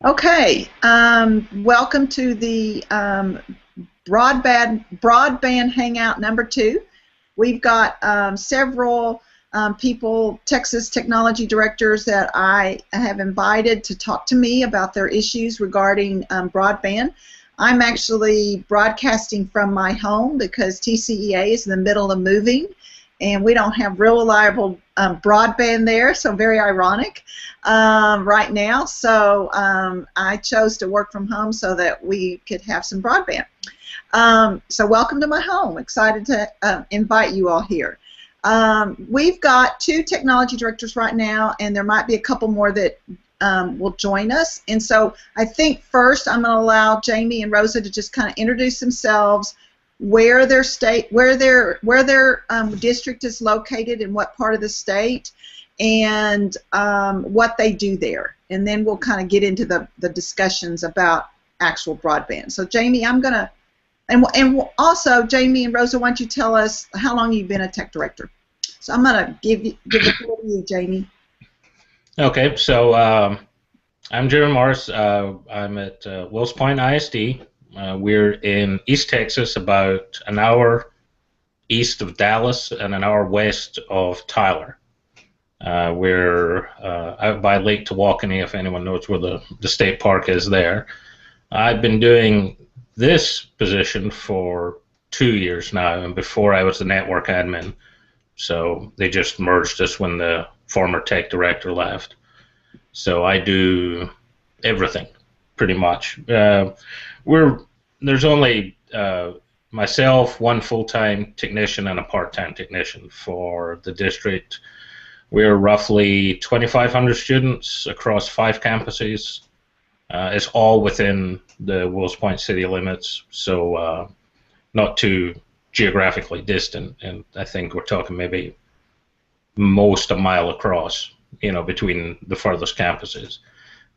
Okay, welcome to the Broadband Hangout number 2. We've got several people, Texas technology directors that I have invited to talk to me about their issues regarding broadband. I'm actually broadcasting from my home because TCEA is in the middle of moving, and we don't have real reliable broadband there, so very ironic right now. So I chose to work from home so that we could have some broadband. So welcome to my home. Excited to invite you all here. We've got 2 technology directors right now, and there might be a couple more that will join us. And so I think first I'm going to allow Jamie and Rosa to just kind of introduce themselves, where their district is located, in what part of the state, and what they do there. And then we'll kind of get into the discussions about actual broadband. So Jamie, I'm gonna, and also Jamie and Rosa, why don't you tell us how long you've been a tech director? So I'm gonna give the floor to you, Jamie. Okay, so I'm Jeremy Morris. I'm at Wills Point ISD. We're in East Texas, about an hour east of Dallas and an hour west of Tyler. We're out by Lake Tawakoni, if anyone knows where the state park is there. I've been doing this position for 2 years now, and before I was the network admin. So they just merged us when the former tech director left. So I do everything, pretty much. There's only myself, one full-time technician, and a part-time technician for the district. We're roughly 2,500 students across 5 campuses. It's all within the Wills Point city limits, so not too geographically distant. And I think we're talking maybe most a mile across, between the furthest campuses.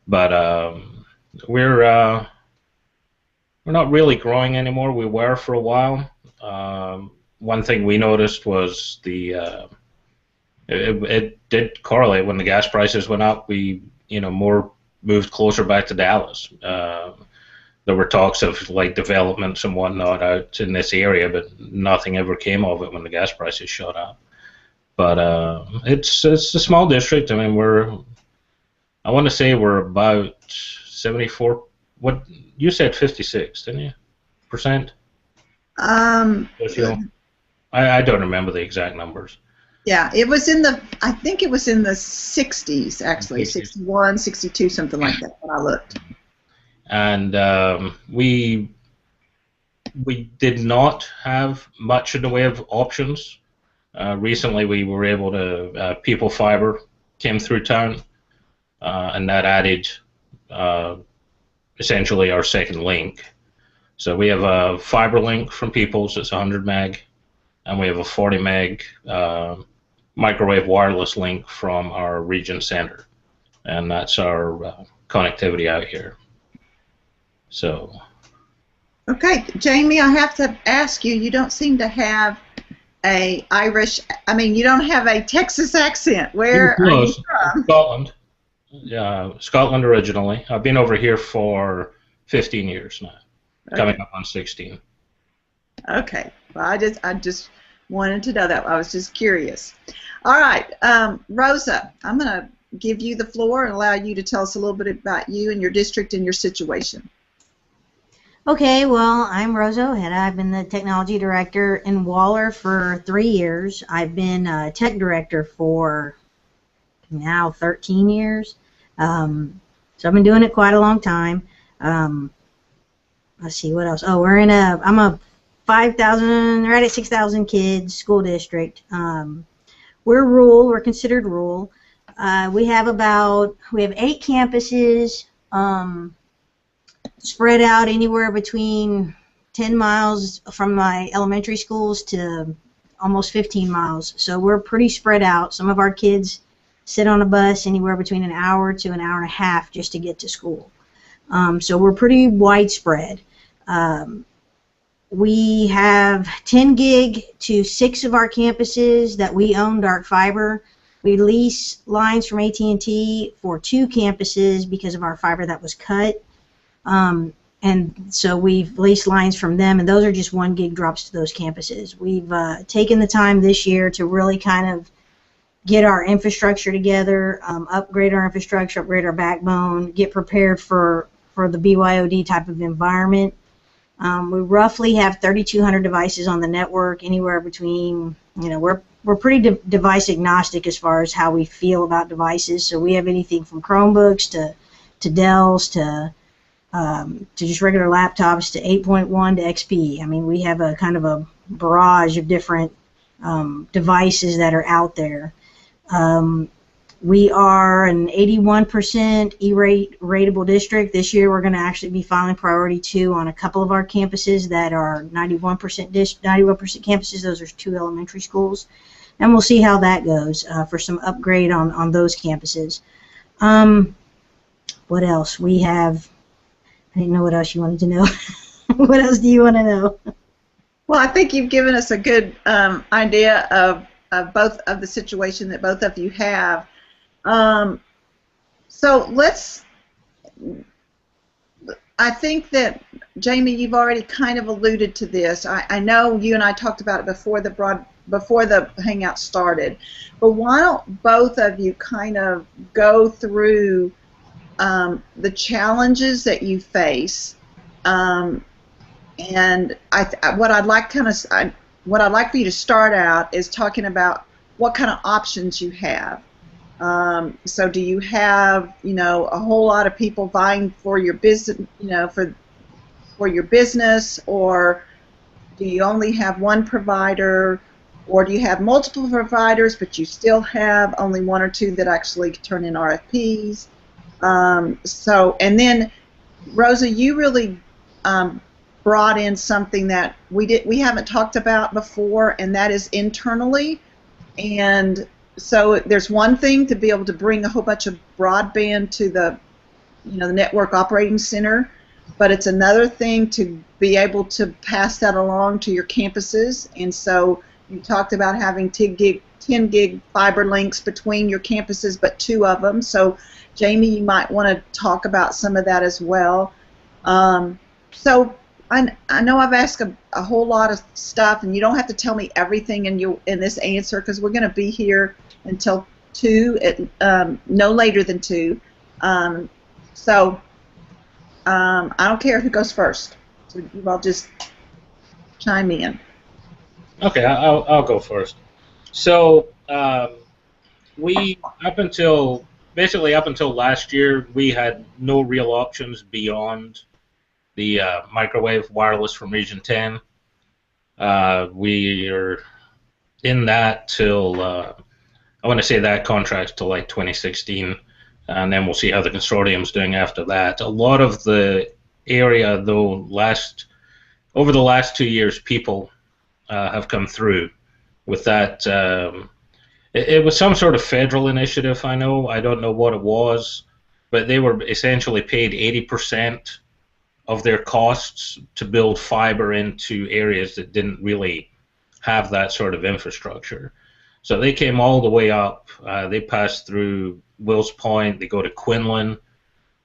But we're not really growing anymore. We were for a while. One thing we noticed was it did correlate when the gas prices went up. We more moved closer back to Dallas. There were talks of like developments and whatnot out in this area, but nothing ever came of it when the gas prices shot up. But it's a small district. I mean, I want to say we're about 74. What you said, 56, didn't you? Percent? I don't remember the exact numbers. Yeah, it was I think it was in the 60s, actually, 61, 62, something like that when I looked. And we did not have much in the way of options. Recently, we were able to, People Fiber came through town, and that added essentially our second link. So we have a fiber link from Peoples, it's 100 meg, and we have a 40 meg microwave wireless link from our region center, and that's our connectivity out here. So. Okay, Jamie, I have to ask you, you don't seem to have you don't have a Texas accent. Where are you from? Scotland. Yeah, Scotland originally. I've been over here for 15 years now, coming up on 16. Okay, well, I just wanted to know that. I was just curious. All right, Rosa, I'm going to give you the floor and allow you to tell us a little bit about you and your district and your situation. Okay, well, I'm Rosa and I've been the technology director in Waller for 3 years. I've been a tech director for now 13 years. So I've been doing it quite a long time. Let's see, what else? Oh, I'm a 5,000, right at 6,000 kids school district. We're rural, we're considered rural. We have 8 campuses, spread out anywhere between 10 miles from my elementary schools to almost 15 miles. So we're pretty spread out. Some of our kids sit on a bus anywhere between an hour to an hour and a half just to get to school. So we're pretty widespread. We have 10 gig to 6 of our campuses that we own dark fiber. We lease lines from AT&T for 2 campuses because of our fiber that was cut. And so we've leased lines from them, and those are just 1 gig drops to those campuses. We've taken the time this year to really kind of get our infrastructure together, upgrade our infrastructure, upgrade our backbone, get prepared for the BYOD type of environment. We roughly have 3,200 devices on the network, anywhere between, we're pretty device agnostic as far as how we feel about devices. So we have anything from Chromebooks to Dells to just regular laptops to 8.1 to XP. I mean, we have a kind of a barrage of different devices that are out there. We are an 81% E-rateable district. This year we're going to actually be filing priority 2 on a couple of our campuses that are 91% campuses. Those are 2 elementary schools. And we'll see how that goes for some upgrade on those campuses. What else? We have, I didn't know what else you wanted to know. What else do you want to know? Well, I think you've given us a good idea of both of the situation that both of you have. So I think that, Jamie, you've already kind of alluded to this. I know you and I talked about it before the Hangout started, but why don't both of you kind of go through the challenges that you face, and what I'd like for you to start out is talking about what kind of options you have. So do you have, a whole lot of people vying for your business, for your business, or do you only have one provider, or do you have multiple providers but you still have only 1 or 2 that actually turn in RFPs? And then Rosa, you really brought in something that we haven't talked about before, and that is internally. And so there's one thing to be able to bring a whole bunch of broadband to the network operating center, but it's another thing to be able to pass that along to your campuses. And so you talked about having 10 gig fiber links between your campuses, but 2 of them. So Jamie, you might want to talk about some of that as well. So I know I've asked a whole lot of stuff, and you don't have to tell me everything in this answer, because we're going to be here until 2, no later than 2. So I don't care who goes first. So you all just chime in. Okay, I'll go first. So basically up until last year, we had no real options beyond the microwave wireless from Region 10. We are in that till, I want to say that contract till like 2016, and then we'll see how the consortium's doing after that. A lot of the area, though, over the last 2 years, people have come through with that. It was some sort of federal initiative, I know. I don't know what it was, but they were essentially paid 80% of their costs to build fiber into areas that didn't really have that sort of infrastructure. So they came all the way up. They passed through Wills Point. They go to Quinlan.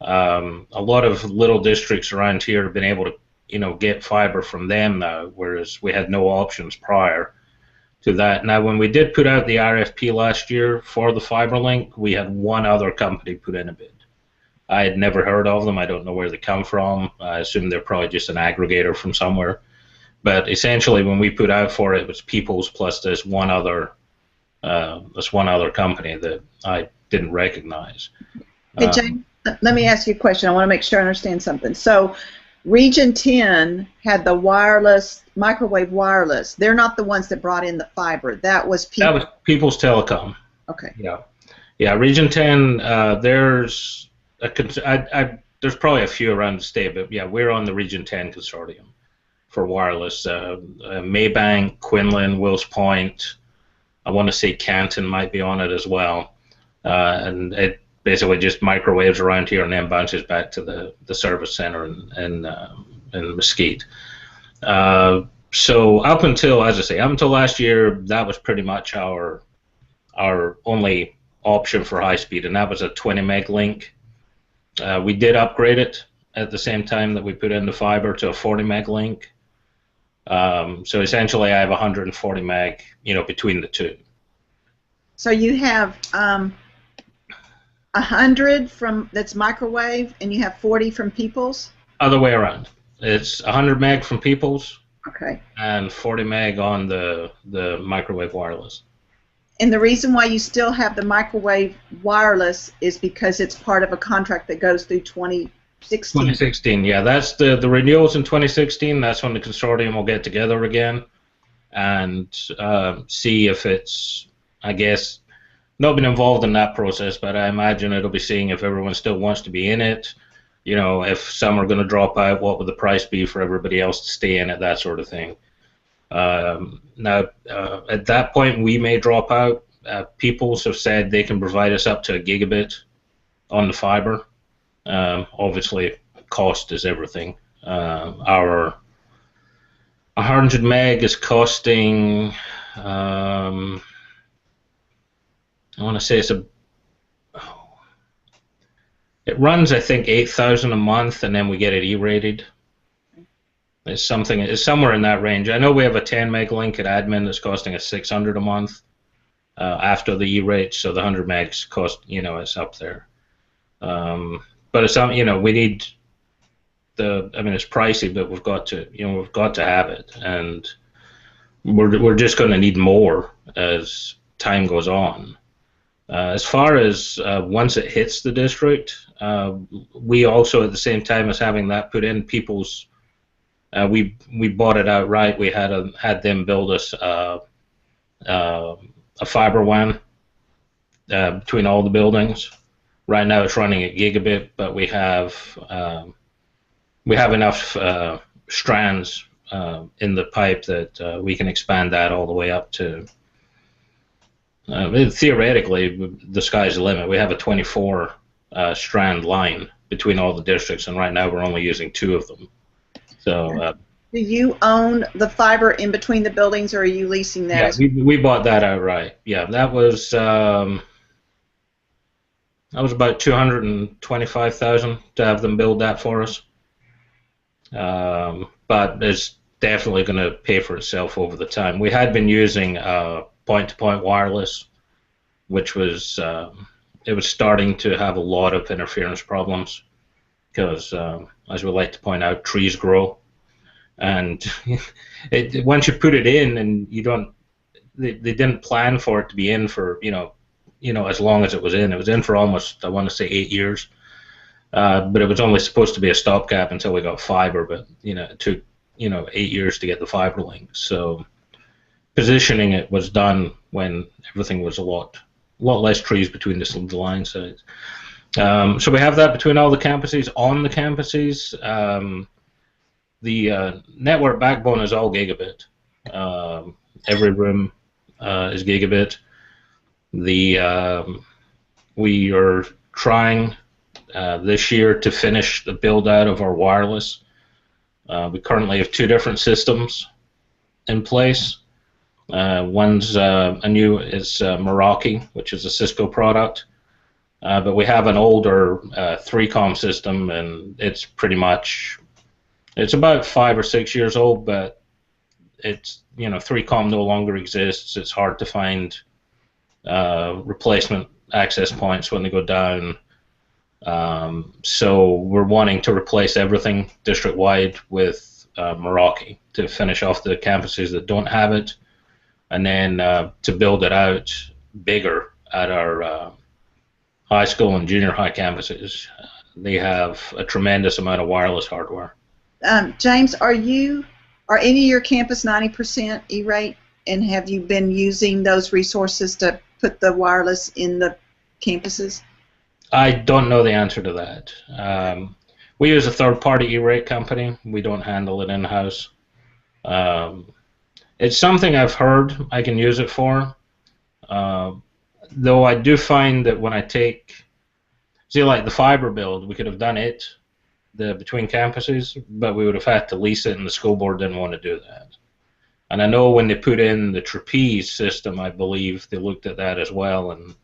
A lot of little districts around here have been able to, get fiber from them now, whereas we had no options prior to that. Now, when we did put out the RFP last year for the fiber link, we had one other company put in a bid. I had never heard of them. I don't know where they come from. I assume they're probably just an aggregator from somewhere. But essentially, when we put out for it, it was Peoples plus this one other company that I didn't recognize. Hey, James, let me ask you a question. I want to make sure I understand something. So Region 10 had the microwave wireless. They're not the ones that brought in the fiber. That was Peoples Telecom. Okay. Yeah. Region 10. There's probably a few around the state, but yeah, we're on the Region 10 consortium for wireless. Maybank, Quinlan, Wills Point. I want to say Canton might be on it as well, and it basically just microwaves around here and then bounces back to the service center in Mesquite. So up until last year, that was pretty much our our only option for high speed, and that was a 20 meg link. We did upgrade it at the same time that we put in the fiber to a 40 meg link. So essentially, I have 140 meg, between the two. So you have 100 from that's microwave, and you have 40 from Peoples. Other way around. It's 100 meg from Peoples. Okay. And 40 meg on the microwave wireless. And the reason why you still have the microwave wireless is because it's part of a contract that goes through 2016. 2016, yeah. That's the renewals in 2016. That's when the consortium will get together again and see if it's, I guess, not been involved in that process, but I imagine it'll be seeing if everyone still wants to be in it. If some are going to drop out, what would the price be for everybody else to stay in it, that sort of thing. Now, at that point, we may drop out. Peoples have said they can provide us up to a gigabit on the fiber. Obviously, cost is everything. Our 100 meg is costing, I want to say it runs, I think, 8,000 a month, and then we get it E-rated. It's somewhere in that range. I know we have a 10 meg link at admin that's costing us 600 a month after the E-rate, so the 100 megs cost, it's up there. But it's we need it's pricey, but we've got to have it, and we're just going to need more as time goes on. As far as once it hits the district, we also, at the same time as having that put in, People's, we bought it outright. We had them build us a fiber WAN between all the buildings. Right now it's running at gigabit, but we have enough strands in the pipe that we can expand that all the way up to. Theoretically, the sky's the limit. We have a 24 strand line between all the districts, and right now we're only using 2 of them. So. Do you own the fiber in between the buildings, or are you leasing that? Yeah, we bought that outright. Yeah, that was about $225,000 to have them build that for us. But it's definitely going to pay for itself over the time. We had been using point-to-point wireless, which was it was starting to have a lot of interference problems because, as we like to point out, trees grow, and once you put it in, and they didn't plan for it to be in for as long as it was in. It was in for almost, I want to say, 8 years, but it was only supposed to be a stopgap until we got fiber. But it took 8 years to get the fiber link. So positioning it was done when everything was a lot less trees between the line sides. So we have that between all the campuses. On the campuses, the network backbone is all gigabit. Every room is gigabit. We are trying this year to finish the build out of our wireless. We currently have 2 different systems in place. One's is Meraki, which is a Cisco product, but we have an older 3Com system, and it's about 5 or 6 years old, but it's 3Com no longer exists. It's hard to find replacement access points when they go down. So we're wanting to replace everything district-wide with Meraki to finish off the campuses that don't have it, and then to build it out bigger at our high school and junior high campuses. They have a tremendous amount of wireless hardware. James, are any of your campus 90% E-rate, and have you been using those resources to put the wireless in the campuses? I don't know the answer to that. We use a third-party E-rate company. We don't handle it in-house. It's something I've heard I can use it for, though I do find that when I like the fiber build, we could have done it between campuses, but we would have had to lease it, and the school board didn't want to do that. And I know when they put in the trapeze system, I believe they looked at that as well, and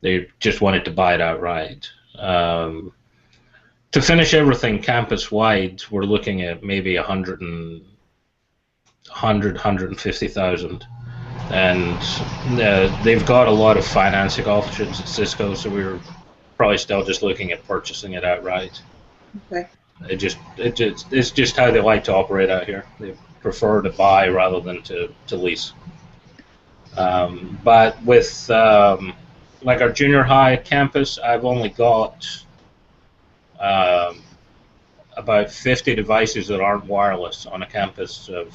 they just wanted to buy it outright. To finish everything campus-wide, we're looking at maybe 150,000. And they've got a lot of financing options at Cisco, so we're probably still just looking at purchasing it outright. Okay. It's just how they like to operate out here. They prefer to buy rather than to lease. But with like our junior high campus, I've only got about 50 devices that aren't wireless on a campus of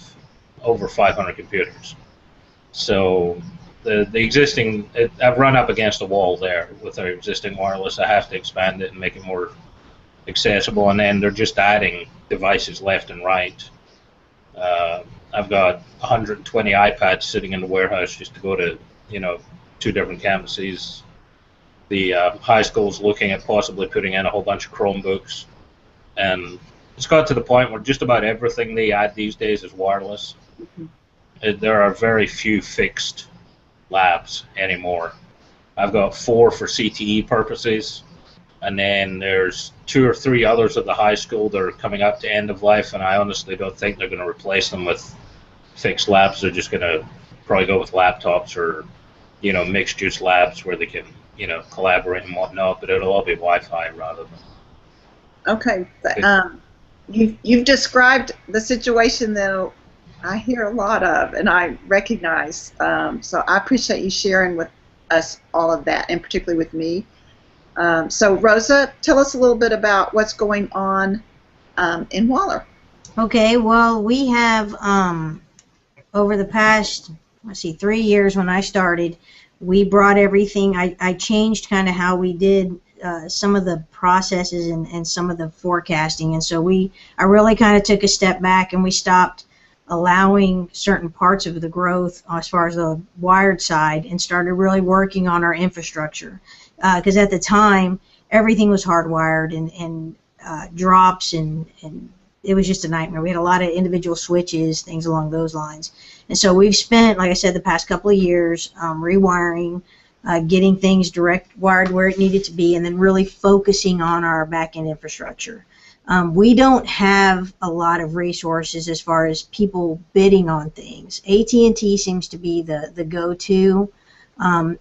over 500 computers. So the existing, I've run up against a wall there with our existing wireless. I have to expand it and make it more accessible, and then they're just adding devices left and right. I've got 120 iPads sitting in the warehouse just to go to, 2 different campuses. The high school's looking at possibly putting in a whole bunch of Chromebooks, and it's got to the point where just about everything they add these days is wireless. Mm-hmm. There are very few fixed labs anymore. I've got 4 for CTE purposes, and then there's 2 or 3 others at the high school that are coming up to end of life, and I honestly don't think they're going to replace them with fixed labs. They're just going to probably go with laptops or, mixed use labs where they can, collaborate and whatnot, but it'll all be Wi-Fi rather than. Okay. You've described the situation that I hear a lot of, and I recognize. So I appreciate you sharing with us all of that, and particularly with me. So Rosa, tell us a little bit about what's going on in Waller. Okay, well, we have over the past, 3 years when I started, we brought everything. I changed kind of how we did some of the processes and some of the forecasting, and so I really kind of took a step back, and we stopped allowing certain parts of the growth as far as the wired side and started really working on our infrastructure. Because at the time, everything was hardwired and drops, and it was just a nightmare. We had a lot of individual switches, things along those lines. And so we've spent, like I said, the past couple of years rewiring, getting things direct wired where it needed to be, and then really focusing on our back-end infrastructure. We don't have a lot of resources as far as people bidding on things. AT&T seems to be the go-to.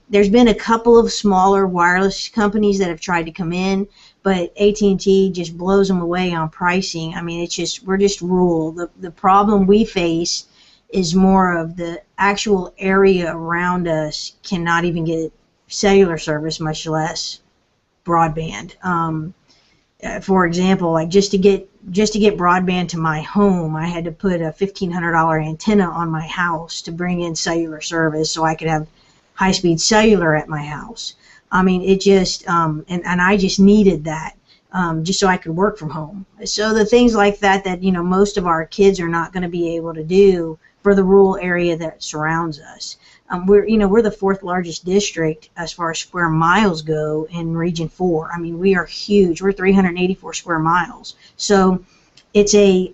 There's been a couple of smaller wireless companies that have tried to come in, but AT&T just blows them away on pricing. I mean, we're just rural. The problem we face is more of the actual area around us cannot even get cellular service, much less broadband. For example, like just to get broadband to my home, I had to put a $1,500 antenna on my house to bring in cellular service so I could have high-speed cellular at my house. I mean, it just, and I just needed that just so I could work from home. So the things like that most of our kids are not going to be able to do for the rural area that surrounds us. We're the 4th largest district as far as square miles go in Region 4. I mean, we are huge. We're 384 square miles. So it's a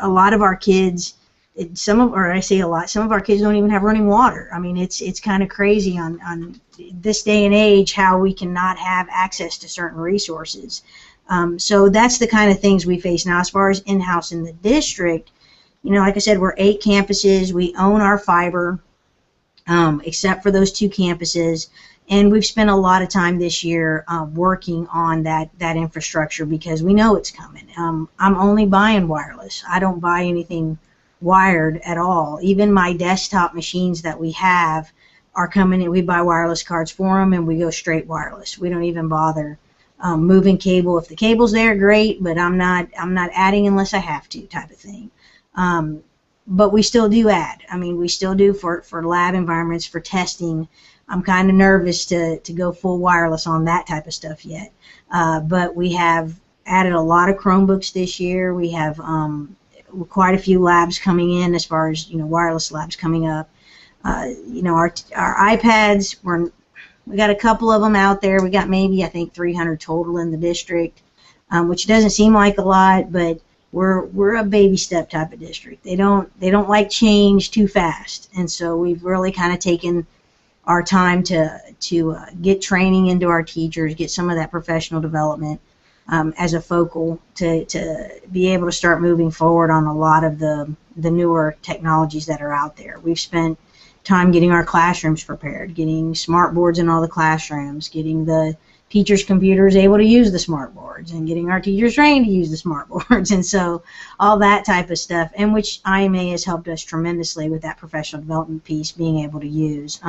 lot of our kids. Some of our kids don't even have running water. I mean, it's kind of crazy on this day and age how we cannot have access to certain resources. So that's the kind of things we face now. As far as in-house in the district, like I said, we're 8 campuses. We own our fiber, except for those 2 campuses, and we've spent a lot of time this year working on that infrastructure because we know it's coming. I'm only buying wireless. I don't buy anything wired at all. Even my desktop machines that we have are coming in. We buy wireless cards for them, and we go straight wireless. We don't even bother moving cable. If the cable's there, great, but I'm not adding unless I have to, type of thing. But we still do add. I mean, we still do for lab environments, for testing. I'm kind of nervous to go full wireless on that type of stuff yet. But we have added a lot of Chromebooks this year. We have quite a few labs coming in as far as wireless labs coming up. Our iPads, we got a couple of them out there. We got maybe I think 300 total in the district, which doesn't seem like a lot, but we're a baby step type of district. They don't like change too fast, and so we've really kind of taken our time to get training into our teachers, get some of that professional development as a focal to be able to start moving forward on a lot of the newer technologies that are out there. We've spent time getting our classrooms prepared, getting smart boards in all the classrooms, getting the teachers' computers able to use the smart boards, and getting our teachers trained to use the smart boards, and so all that type of stuff, and which IMA has helped us tremendously with that professional development piece, being able to use.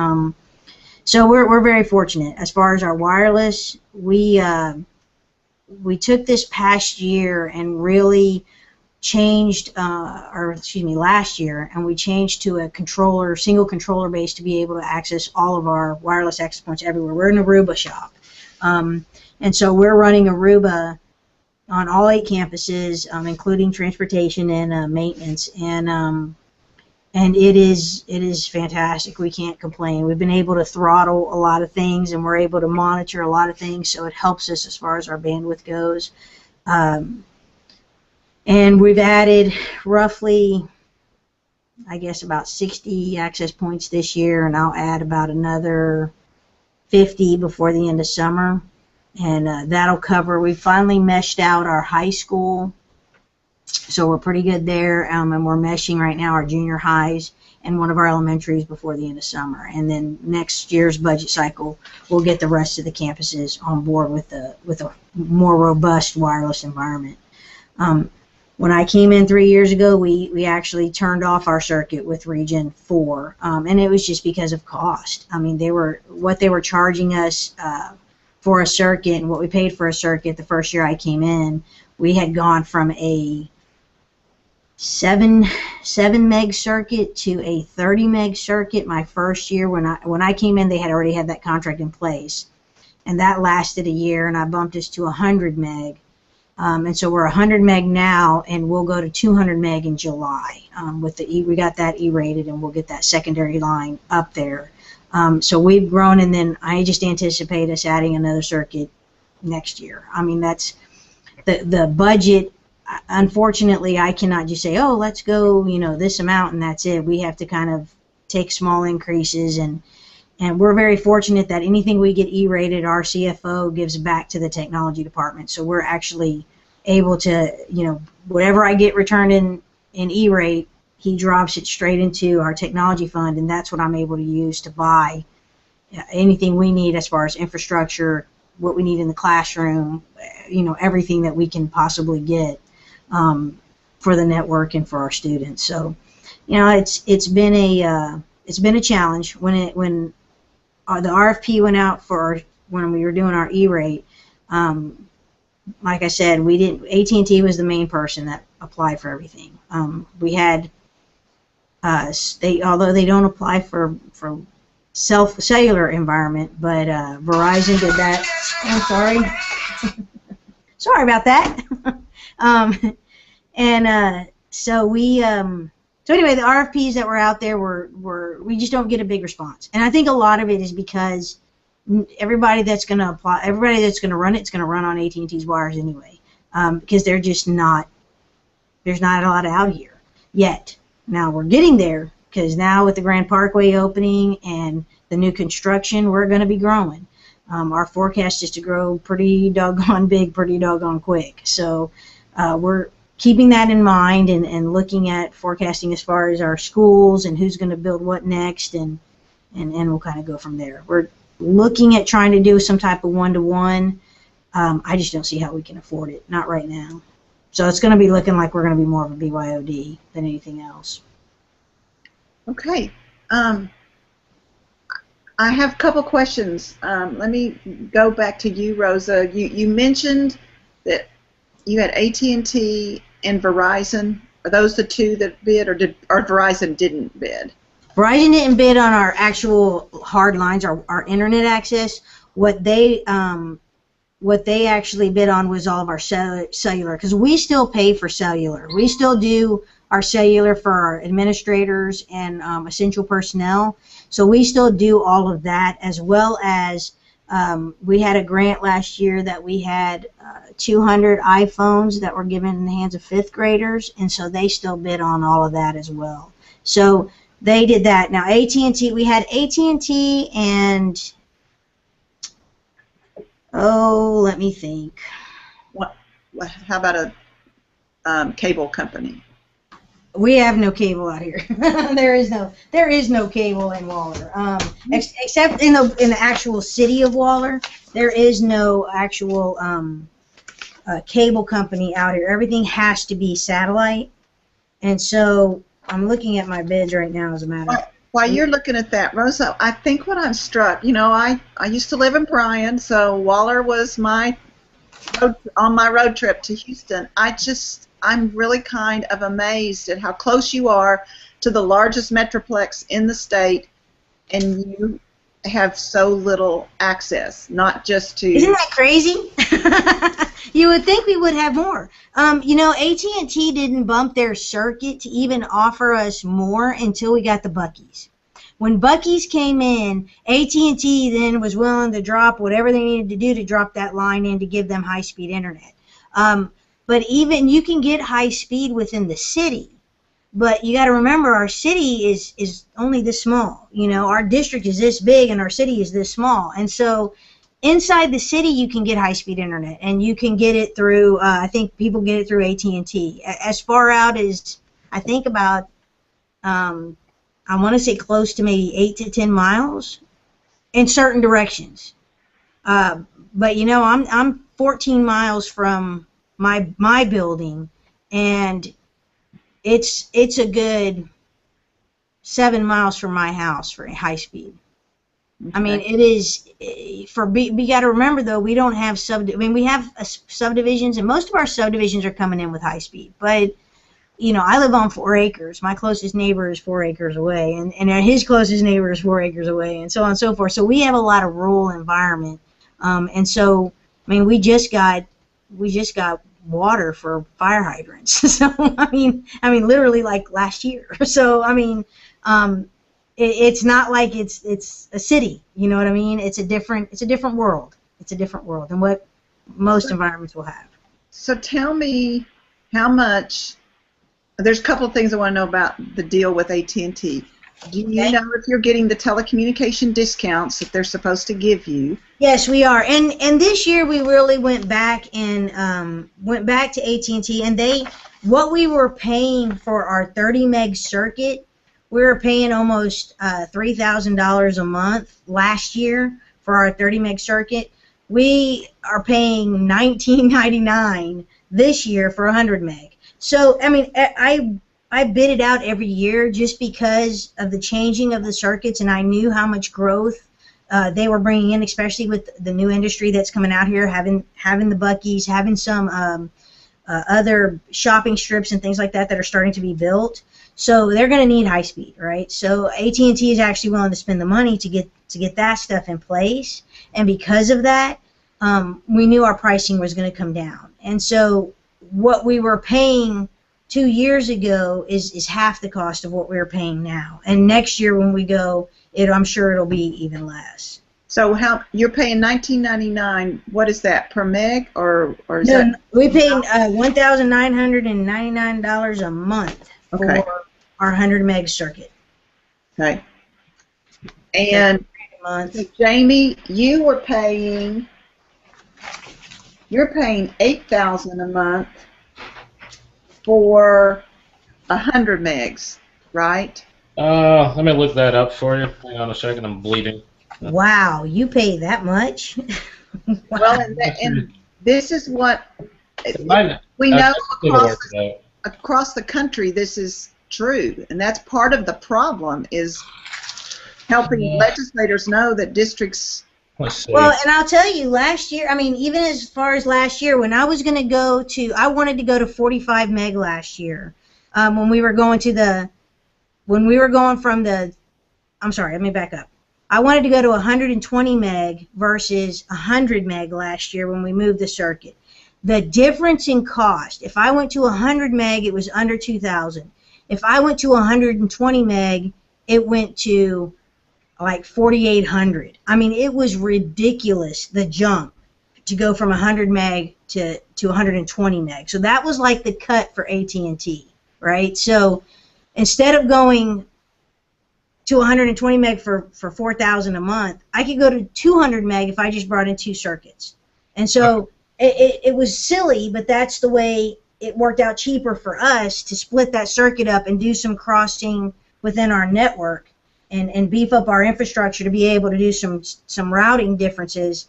So we're very fortunate. As far as our wireless, we took this past year and really changed, last year, and we changed to a single controller base to be able to access all of our wireless access points everywhere. We're an Aruba shop. And so we're running Aruba on all 8 campuses, including transportation and maintenance, and it is fantastic. We can't complain. We've been able to throttle a lot of things, and we're able to monitor a lot of things, so it helps us as far as our bandwidth goes. And we've added roughly, I guess, about 60 access points this year, and I'll add about another 50 before the end of summer, and that'll cover. We finally meshed out our high school, so we're pretty good there, and we're meshing right now our junior highs and one of our elementaries before the end of summer, and then next year's budget cycle we'll get the rest of the campuses on board with a more robust wireless environment. When I came in 3 years ago, we actually turned off our circuit with Region 4, and it was just because of cost. I mean, what they were charging us for a circuit, and what we paid for a circuit the first year I came in, we had gone from a 7 meg circuit to a 30 meg circuit my first year. When I came in, they had already had that contract in place, and that lasted a year, and I bumped us to 100 meg. And so we're 100 meg now, and we'll go to 200 meg in July. We got that E-rated, and we'll get that secondary line up there. So we've grown, and then I just anticipate us adding another circuit next year. I mean, that's the budget. Unfortunately, I cannot just say, oh, let's go, this amount and that's it. We have to kind of take small increases, and we're very fortunate that anything we get E-rated, our CFO gives back to the technology department. So we're actually able to, whatever I get returned in E-rate, he drops it straight into our technology fund, and that's what I'm able to use to buy anything we need as far as infrastructure, what we need in the classroom, everything that we can possibly get for the network and for our students. So, it's been a challenge when the RFP went out for when we were doing our E-rate. Like I said, AT&T was the main person that applied for everything. We had although they don't apply for cellular environment, but Verizon did that. I'm sorry. Sorry about that. So anyway, the RFPs that were out there we just don't get a big response, and I think a lot of it is because everybody that's going to apply, everybody that's going to run it's going to run on AT&T's wires anyway, because there's not a lot out here yet. Now we're getting there, because now with the Grand Parkway opening and the new construction, we're going to be growing. Our forecast is to grow pretty doggone big, pretty doggone quick. So we're keeping that in mind and looking at forecasting as far as our schools and who's going to build what next, and we'll kind of go from there. We're looking at trying to do some type of one-to-one. I just don't see how we can afford it, not right now. So it's going to be looking like we're going to be more of a BYOD than anything else. Okay. I have a couple questions. Let me go back to you, Rosa. You mentioned that you had AT&T and Verizon. Are those the two that bid, or Verizon didn't bid? Verizon didn't bid on our actual hard lines, our internet access. What they actually bid on was all of our cellular, because we still pay for cellular. We still do our cellular for our administrators and essential personnel. So we still do all of that, as well as We had a grant last year that we had 200 iPhones that were given in the hands of 5th graders, and so they still bid on all of that as well. So they did that. Now AT&T, we had AT&T and, oh, let me think. How about a cable company? We have no cable out here. there is no cable in Waller. Except in the actual city of Waller, there is no actual cable company out here. Everything has to be satellite. And so I'm looking at my bids right now, as a matter of fact. While you're looking at that, Rosa, I think what I'm struck, I used to live in Bryan, so Waller was on my road trip to Houston. I'm really kind of amazed at how close you are to the largest metroplex in the state, and you have so little access, not just to... Isn't that crazy? You would think we would have more. AT&T didn't bump their circuit to even offer us more until we got the Buc-ee's. When Buc-ee's came in, AT&T then was willing to drop whatever they needed to do to drop that line in to give them high-speed internet. But even you can get high speed within the city, but you got to remember our city is only this small. Our district is this big and our city is this small, and so inside the city you can get high speed internet, and you can get it through. I think people get it through AT&T. As far out as I think about, I want to say close to maybe 8 to 10 miles in certain directions. But I'm 14 miles from my building, and it's a good 7 miles from my house for high speed. Okay. I mean, it is we got to remember though, we don't have we have subdivisions, and most of our subdivisions are coming in with high speed, but I live on 4 acres. My closest neighbor is 4 acres away, and his closest neighbor is 4 acres away, and so on and so forth. So we have a lot of rural environment, and so we just got water for fire hydrants. So I mean literally like last year. So it's not like it's a city. You know what I mean? It's a different world. It's a different world than what most environments will have. So tell me how much. There's a couple of things I want to know about the deal with AT&T. Do you know if you're getting the telecommunication discounts that they're supposed to give you? Yes, we are. And this year we really went back to AT&T, and what we were paying for our 30 meg circuit, we were paying almost $3,000 a month last year for our 30 meg circuit. We are paying $19.99 this year for 100 meg. So I bid it out every year just because of the changing of the circuits, and I knew how much growth they were bringing in, especially with the new industry that's coming out here, having the Buc-ee's, having some other shopping strips and things like that are starting to be built. So they're going to need high speed, right? So AT&T is actually willing to spend the money to get that stuff in place, and because of that, we knew our pricing was going to come down. And so what we were paying 2 years ago is half the cost of what we're paying now. And next year when we go, I'm sure it'll be even less. So you're paying $19.99? What is that, per meg, or is no, that? We pay $1,999 a month for our 100 meg circuit. Okay. And so Jamie, you're paying $8,000 a month for 100 megs, right? Let me look that up for you. Hang on a second, I'm bleeding. Wow, you pay that much? Wow. Well, and this is what we know across the country. This is true, and that's part of the problem, is helping legislators know that districts. Well, and I'll tell you, last year, even as far as last year, when I was going to go to, I wanted to go to 45 meg last year, when we were going from the, I'm sorry, let me back up. I wanted to go to 120 meg versus 100 meg last year when we moved the circuit. The difference in cost, if I went to 100 meg, it was under $2,000. If I went to 120 meg, it went to like 4,800. I mean, it was ridiculous, the jump to go from 100 meg to 120 meg. So that was like the cut for AT&T, right? So instead of going to 120 meg for 4,000 a month, I could go to 200 meg if I just brought in 2 circuits. And so it was silly, but that's the way it worked out cheaper for us to split that circuit up and do some crossing within our network and beef up our infrastructure to be able to do some routing differences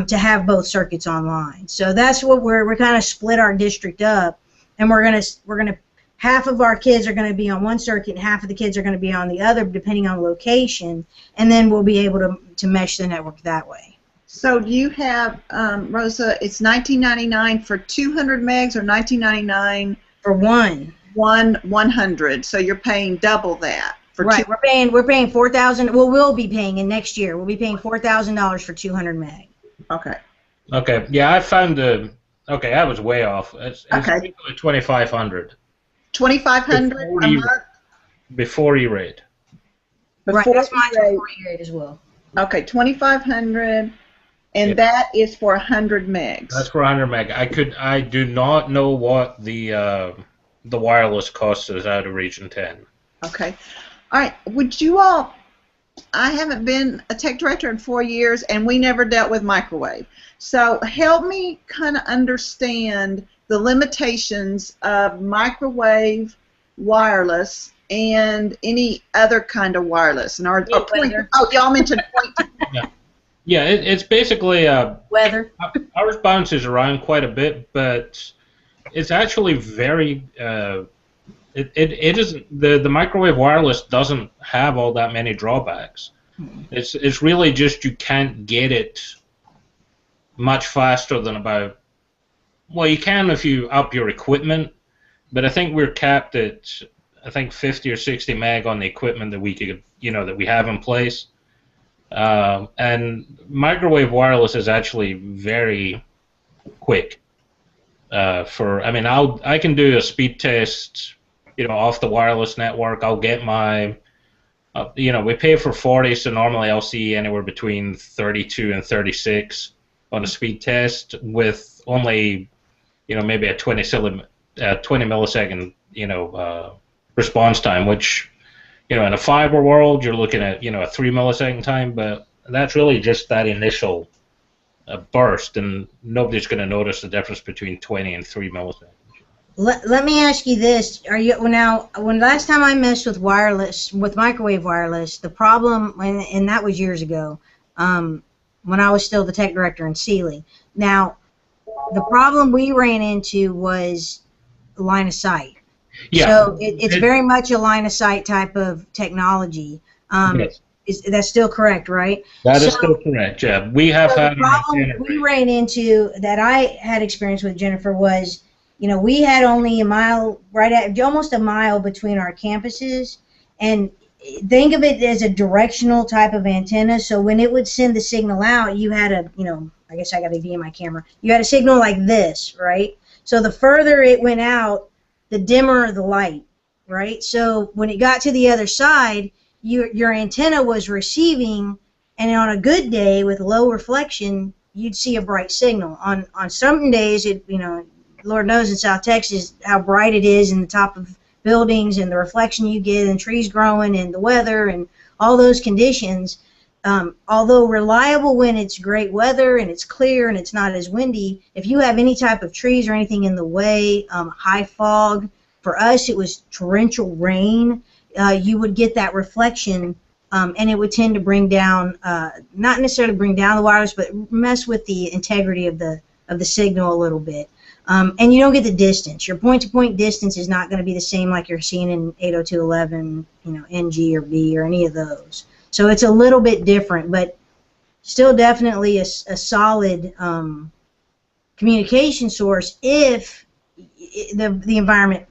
to have both circuits online. So that's what we're kind of split our district up, and we're gonna half of our kids are going to be on one circuit and half of the kids are going to be on the other, depending on location, and then we'll be able to mesh the network that way. So do you have, Rosa, it's $19.99 for 200 megs or $19.99 for one 100? So you're paying double that. Right, we're paying $4,000. Well, we'll be paying in next year. We'll be paying $4,000 for 200 meg. Okay. Okay. Yeah, I found the. Okay, I was way off. It's okay. 2,500. 2,500 a month before E-rate. Right, that's mine before E-rate as well. Okay, 2,500, and that is for 100 megs. That's for 100 meg. I do not know what the wireless cost is out of Region 10. Okay. All right. Would you all? I haven't been a tech director in 4 years, and we never dealt with microwave. So help me kind of understand the limitations of microwave wireless and any other kind of wireless. And y'all mentioned point. Yeah, it's basically weather. Ours bounces around quite a bit, but it's actually very. It isn't the microwave wireless doesn't have all that many drawbacks. It's really just you can't get it much faster than about. Well, you can if you up your equipment, but I think we're capped at 50 or 60 meg on the equipment that we could that we have in place. And microwave wireless is actually very quick. I can do a speed test. Off the wireless network, I'll get my, we pay for 40, so normally I'll see anywhere between 32 and 36 on a speed test with only, maybe a 20 millisecond, response time, which, in a fiber world, you're looking at, a 3 millisecond time, but that's really just that initial burst, and nobody's going to notice the difference between 20 and 3 milliseconds. Let me ask you this: when last time I messed with microwave wireless, the problem, and that was years ago, when I was still the tech director in Sealy. Now, the problem we ran into was line of sight. Yeah. So it's very much a line of sight type of technology. Yes. That's still correct, right? That is still correct. Yeah, we have had the problem we ran into that I had experience with, Jennifer, was. We had only almost a mile between our campuses, and think of it as a directional type of antenna. So when it would send the signal out, you had I guess I got to be in my camera. You had a signal like this, right? So the further it went out, the dimmer the light, right? So when it got to the other side, your antenna was receiving, and on a good day with low reflection, you'd see a bright signal. On some days, Lord knows in South Texas how bright it is in the top of buildings and the reflection you get and trees growing and the weather and all those conditions. Although reliable when it's great weather and it's clear and it's not as windy, if you have any type of trees or anything in the way, high fog, for us it was torrential rain, you would get that reflection and it would tend to bring down, not necessarily bring down the wireless, but mess with the integrity of the signal a little bit. And you don't get the distance. Your point-to-point distance is not going to be the same like you're seeing in 802.11, NG or B or any of those. So it's a little bit different, but still definitely a solid communication source if the environment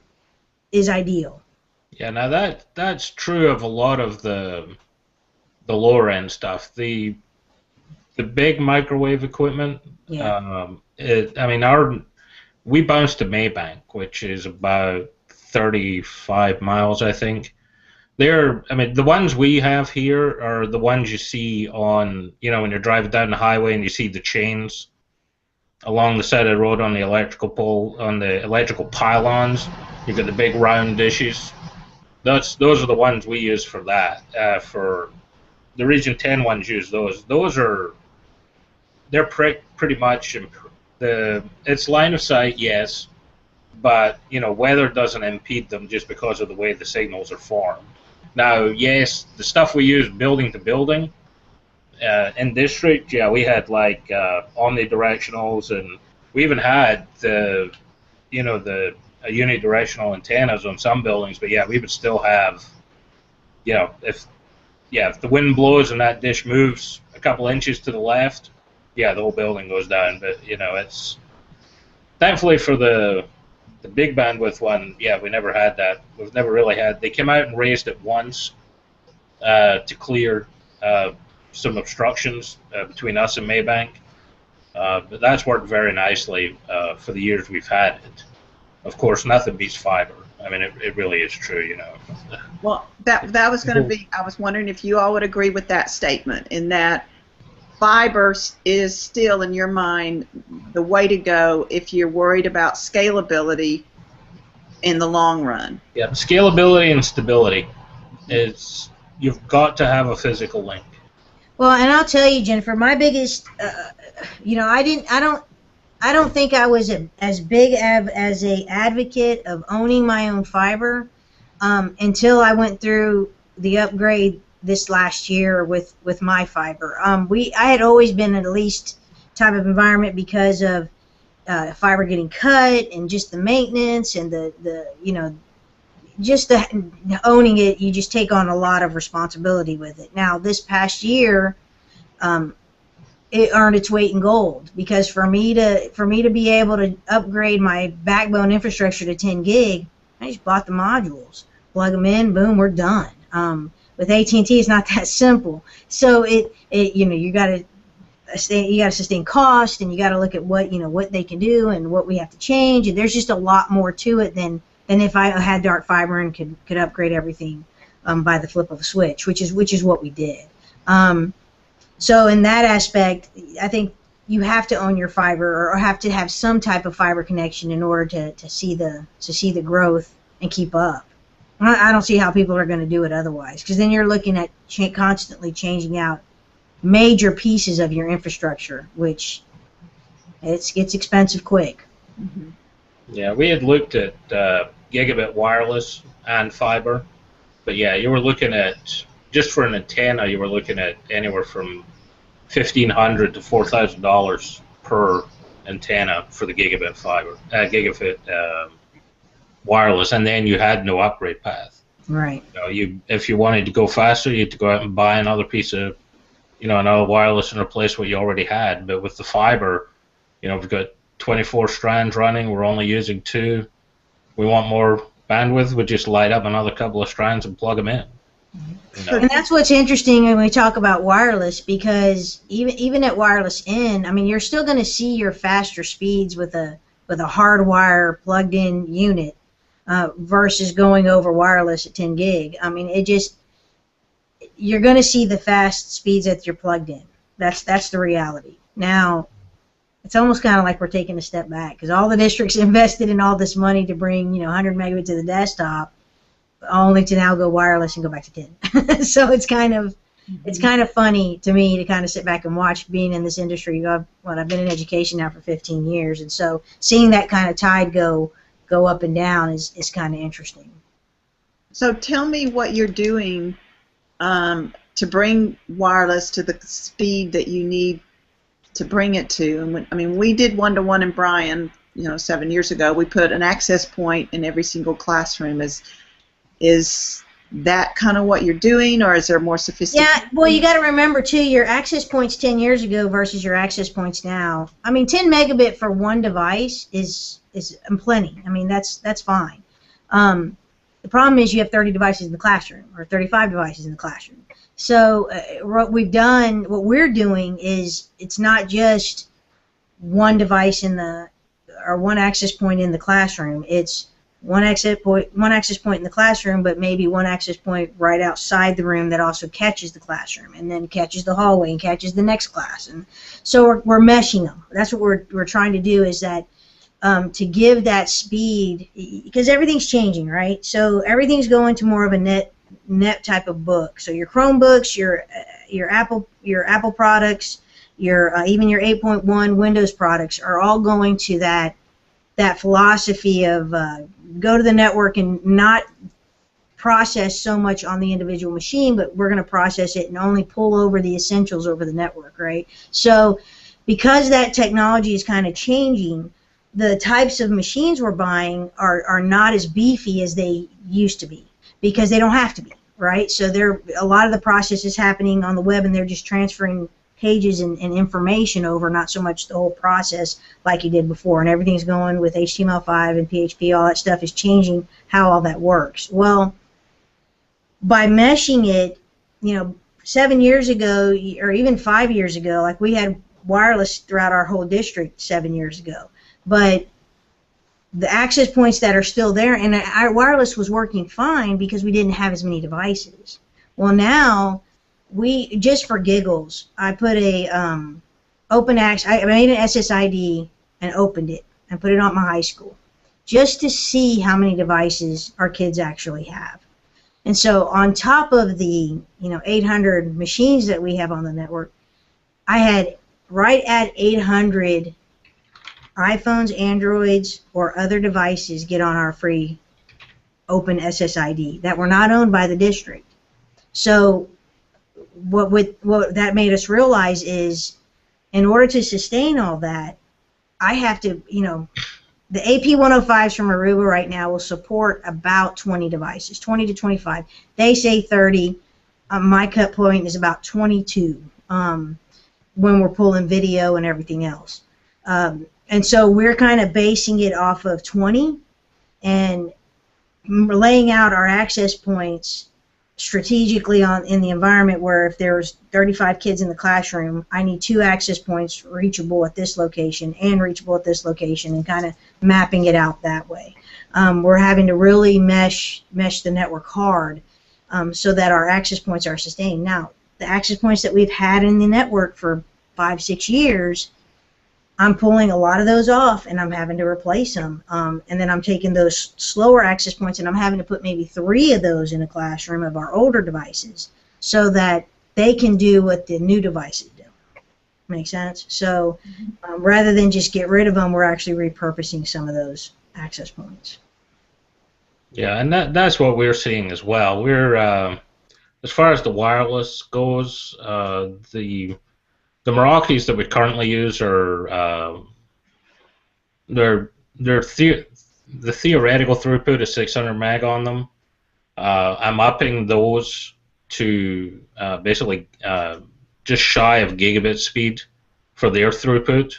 is ideal. Yeah, now that's true of a lot of the lower end stuff. The big microwave equipment. Yeah. We bounce to Maybank, which is about 35 miles, I think. I mean, the ones we have here are the ones you see on, when you're driving down the highway and you see the chains along the side of the road on the electrical pole, on the electrical pylons. You've got the big round dishes. Those are the ones we use for that. For the Region 10 ones use those. They're pretty much it's line of sight, yes, but weather doesn't impede them just because of the way the signals are formed. Now, yes, the stuff we use building to building in district, yeah, we had like omnidirectionals, and we even had the unidirectional antennas on some buildings. But yeah, we would still have, if the wind blows and that dish moves a couple inches to the left, yeah, the whole building goes down. But it's thankfully for the big bandwidth one, yeah, we never had that. We've never really had. They came out and raised it once to clear some obstructions between us and Maybank, but that's worked very nicely for the years we've had it. Of course, nothing beats fiber. I mean, it really is true, Well, that was going to be. I was wondering if you all would agree with that statement, in that fiber is still, in your mind, the way to go if you're worried about scalability in the long run. Yeah, scalability and stability. You've got to have a physical link. Well, and I'll tell you, Jennifer, my biggest, I don't think I was as big as a advocate of owning my own fiber until I went through the upgrade this last year with my fiber. I had always been in at least type of environment because of fiber getting cut and just the maintenance and just the owning it. You just take on a lot of responsibility with it. Now this past year, it earned its weight in gold, because for me to be able to upgrade my backbone infrastructure to 10 gig, I just bought the modules, plug them in, boom, we're done. With AT&T, it's not that simple. So you got to sustain cost, and you got to look at what they can do and what we have to change. And there's just a lot more to it than if I had dark fiber and could upgrade everything by the flip of a switch, which is what we did. So in that aspect, I think you have to own your fiber, or have to have some type of fiber connection in order to see the growth and keep up. I don't see how people are going to do it otherwise, because then you're looking at constantly changing out major pieces of your infrastructure, which it gets expensive quick. Mm-hmm. Yeah, we had looked at gigabit wireless and fiber, but yeah, you were looking at, just for an antenna, you were looking at anywhere from $1,500 to $4,000 per antenna for the gigabit wireless, and then you had no upgrade path. Right. If you wanted to go faster, you had to go out and buy another piece of, another wireless and replace what you already had. But with the fiber, we've got 24 strands running. We're only using 2. We want more bandwidth. We just light up another couple of strands and plug them in. And that's what's interesting when we talk about wireless, because even at wireless in, I mean, you're still going to see your faster speeds with a hardwire plugged-in unit. Versus going over wireless at 10 gig. I mean, you're going to see the fast speeds that you're plugged in. That's the reality. Now, it's almost kind of like we're taking a step back, because all the districts invested in all this money to bring 100 megabit to the desktop, only to now go wireless and go back to 10. So it's kind of funny to me to kind of sit back and watch, being in this industry. I've been in education now for 15 years, and so seeing that kind of tide go up and down is kind of interesting. So tell me what you're doing to bring wireless to the speed that you need to bring it to. And we did one-to-one in Bryan, 7 years ago. We put an access point in every single classroom. Is that kind of what you're doing, or is there more sophisticated? Yeah, well, you got to remember too, your access points 10 years ago versus your access points now. I mean, 10 megabit for one device is plenty. I mean, that's fine. The problem is you have 30 devices in the classroom, or 35 devices in the classroom. So what we're doing is, it's not just one device or one access point in the classroom. It's one access point in the classroom, but maybe one access point right outside the room that also catches the classroom, and then catches the hallway and catches the next class. And so we're meshing them. That's what we're trying to do, is that to give that speed, because everything's changing, right? So everything's going to more of a net type of book. So your Chromebooks, your Apple products, even your 8.1 Windows products are all going to that philosophy of go to the network and not process so much on the individual machine, but we're going to process it and only pull over the essentials over the network, right? So because that technology is kind of changing, the types of machines we're buying are not as beefy as they used to be, because they don't have to be, right? So a lot of the process is happening on the web, and they're just transferring pages and information over, not so much the whole process like you did before. And everything's going with HTML5 and PHP. All that stuff is changing how all that works. Well, by meshing it, 7 years ago, or even 5 years ago, like we had wireless throughout our whole district 7 years ago. But the access points that are still there, and our wireless was working fine because we didn't have as many devices. Well, now, just for giggles, I put a open access. I made an SSID and opened it and put it on my high school, just to see how many devices our kids actually have. And so, on top of the 800 machines that we have on the network, I had right at 800 iPhones, Androids, or other devices get on our free open SSID that were not owned by the district. So what that made us realize is, in order to sustain all that, I have to, the AP105s from Aruba right now will support about 20 devices, 20 to 25. They say 30. My cut point is about 22 when we're pulling video and everything else. And so we're kind of basing it off of 20 and laying out our access points strategically in the environment, where if there's 35 kids in the classroom, I need 2 access points reachable at this location and reachable at this location, and kind of mapping it out that way. We're having to really mesh the network hard so that our access points are sustained. Now, the access points that we've had in the network for 5-6 years, I'm pulling a lot of those off, and I'm having to replace them. And then I'm taking those slower access points, and I'm having to put maybe 3 of those in a classroom of our older devices, so that they can do what the new devices do. Make sense? So rather than just get rid of them, we're actually repurposing some of those access points. Yeah, and that's what we're seeing as well. We're as far as the wireless goes, the Meraki's that we currently use are the theoretical throughput is 600 meg on them. I'm upping those to basically just shy of gigabit speed for their throughput.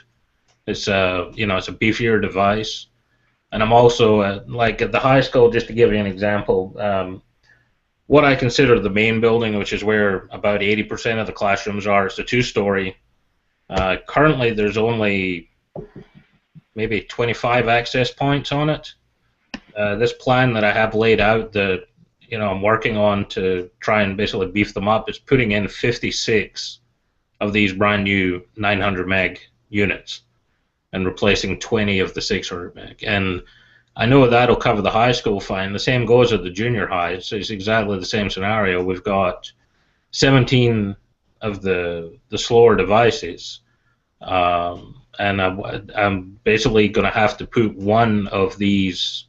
It's it's a beefier device, and I'm also like at the high school. Just to give you an example. What I consider the main building, which is where about 80% of the classrooms are, it's a 2-story. Currently, there's only maybe 25 access points on it. This plan that I have laid out that I'm working on to try and basically beef them up is putting in 56 of these brand new 900 meg units and replacing 20 of the 600 meg. And I know that'll cover the high school fine. The same goes at the junior high. So it's exactly the same scenario. We've got 17 of the slower devices, and I'm basically going to have to put 1 of these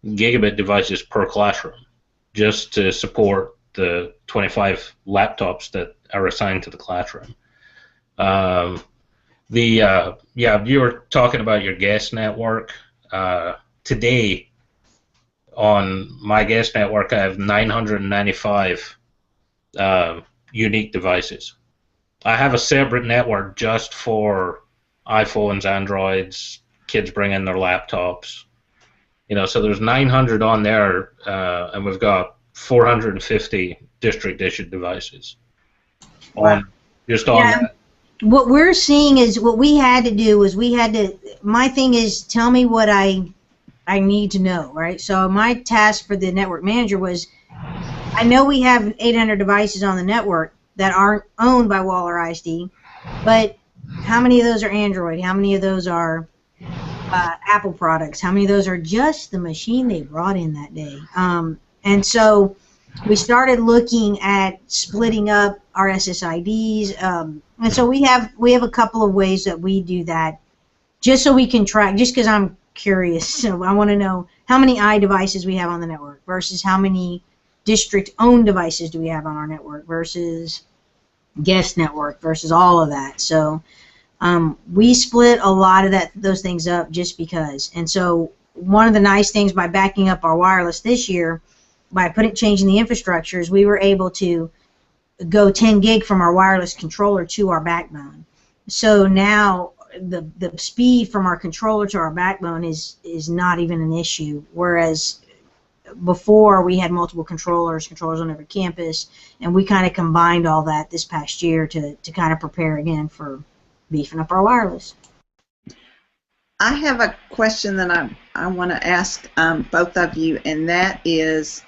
gigabit devices per classroom just to support the 25 laptops that are assigned to the classroom. You were talking about your guest network. Today, on my guest network, I have 995 unique devices. I have a separate network just for iPhones, Androids, kids bring in their laptops. So there's 900 on there, and we've got 450 district-issued devices. Wow. That. What we're seeing is what we had to do was my thing is tell me what I I need to know, right? So my task for the network manager was, I know we have 800 devices on the network that aren't owned by Waller ISD, but how many of those are Android? How many of those are Apple products? How many of those are just the machine they brought in that day? And so we started looking at splitting up our SSIDs, and so we have a couple of ways that we do that, just so we can track. Just because I'm curious, so I want to know how many devices we have on the network versus how many district-owned devices do we have on our network versus guest network versus all of that. So we split a lot of those things up just because. And so one of the nice things by backing up our wireless this year, by changing the infrastructure, is we were able to go 10 gig from our wireless controller to our backbone. So now the speed from our controller to our backbone is not even an issue, whereas before we had multiple controllers on every campus, and we kind of combined all that this past year to kind of prepare again for beefing up our wireless. I have a question that I want to ask both of you, and that is,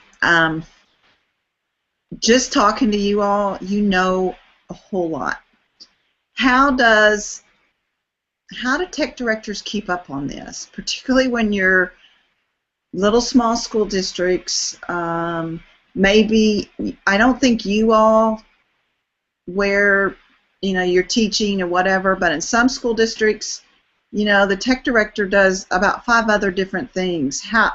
just talking to you all, you know a whole lot. How do tech directors keep up on this, particularly when you're little small school districts? Maybe, I don't think you all where you're teaching or whatever, but in some school districts, the tech director does about 5 other different things. How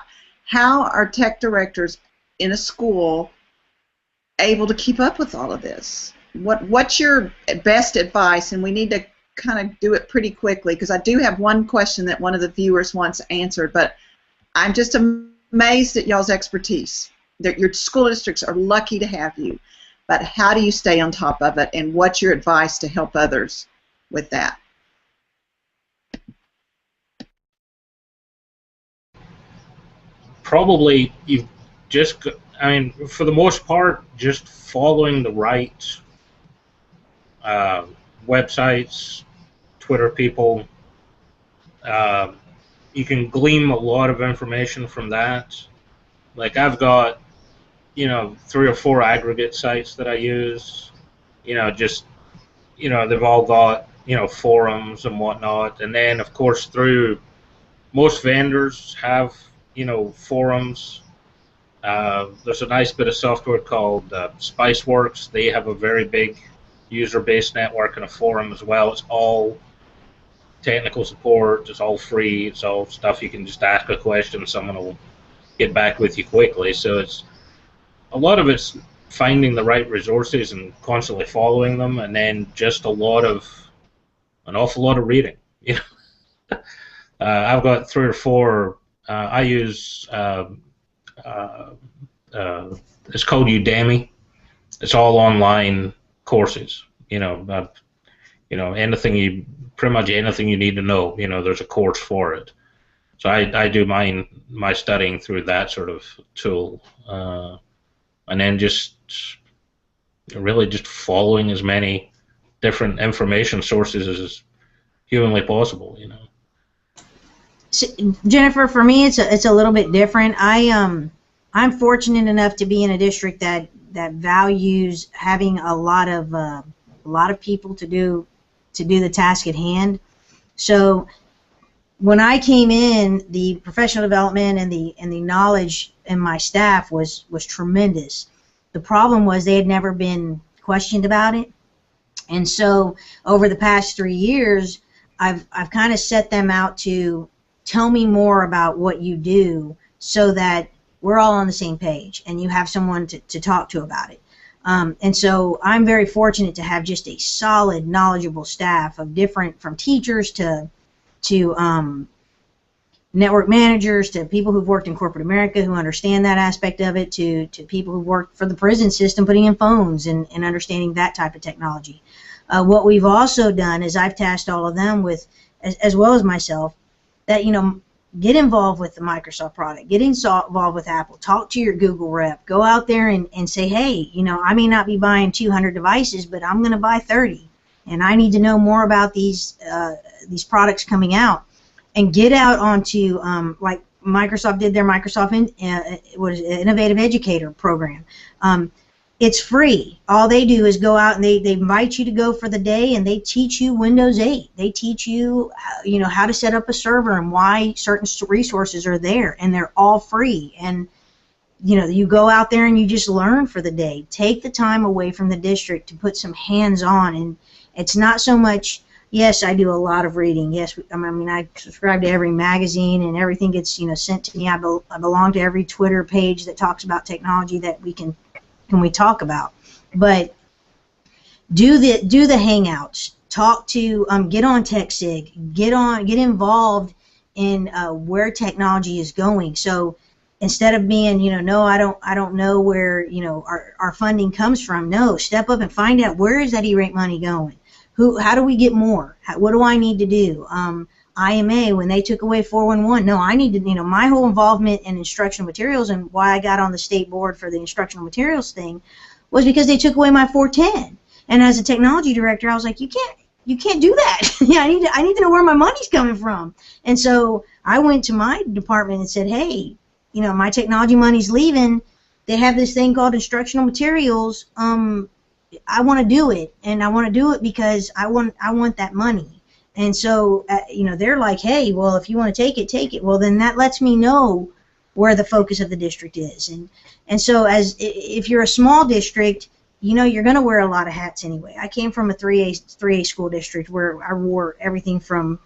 are tech directors in a school able to keep up with all of this? What's your best advice? And we need to kind of do it pretty quickly, because I do have one question that one of the viewers wants answered, but I'm just amazed at y'all's expertise. Your school districts are lucky to have you, but how do you stay on top of it, and what's your advice to help others with that? Probably you've just, for the most part, just following the right websites, Twitter people. You can glean a lot of information from that. Like, I've got 3 or 4 aggregate sites that I use. They've all got forums and whatnot, and then of course through most vendors have forums. There's a nice bit of software called Spiceworks. They have a very big user-based network and a forum as well. It's all technical support. It's all free. It's all stuff you can just ask a question. Someone will get back with you quickly. So a lot of it's finding the right resources and constantly following them, and then just an awful lot of reading. I've got 3 or 4. I use it's called Udemy. It's all online courses. Pretty much anything you need to know. There's a course for it. So I do my studying through that sort of tool, and then just really just following as many different information sources as humanly possible. So, Jennifer, for me, it's a little bit different. I'm fortunate enough to be in a district that values having a lot of people to do the task at hand. So when I came in, the professional development and the knowledge in my staff was tremendous. The problem was they had never been questioned about it, and so over the past 3 years, I've kind of set them out to tell me more about what you do, so that we're all on the same page and you have someone to talk to about it. And so I'm very fortunate to have just a solid, knowledgeable staff of from teachers to network managers, to people who've worked in corporate America who understand that aspect of it, to people who worked for the prison system putting in phones and understanding that type of technology. What we've also done is I've tasked all of them with, as well as myself, that get involved with the Microsoft product, get involved with Apple, talk to your Google rep, go out there and say, hey, I may not be buying 200 devices, but I'm going to buy 30, and I need to know more about these products coming out, and get out onto like Microsoft did their Microsoft Innovative Educator program. It's free. All they do is go out and they invite you to go for the day, and they teach you Windows 8. They teach you, how to set up a server and why certain resources are there, and they're all free. And you go out there and you just learn for the day. Take the time away from the district to put some hands-on, and it's not so much. Yes, I do a lot of reading. Yes, I subscribe to every magazine, and everything gets sent to me. I belong to every Twitter page that talks about technology that we can talk about. But do the hangouts. Talk to get on TechSig. Get involved in where technology is going. So instead of being no, I don't know where our funding comes from. No, step up and find out, where is that E-rate money going. How do we get more? What do I need to do? IMA, when they took away 411, no, I need to, my whole involvement in instructional materials, and why I got on the state board for the instructional materials thing was because they took away my 410. And as a technology director, I was like, you can't do that. I need to know where my money's coming from. And so I went to my department and said, hey, my technology money's leaving. They have this thing called instructional materials. I want to do it, and I want to do it because I want that money. And so, they're like, hey, well, if you want to take it, take it. Well, then that lets me know where the focus of the district is. And so, if you're a small district, you're going to wear a lot of hats anyway. I came from a 3A school district where I wore everything from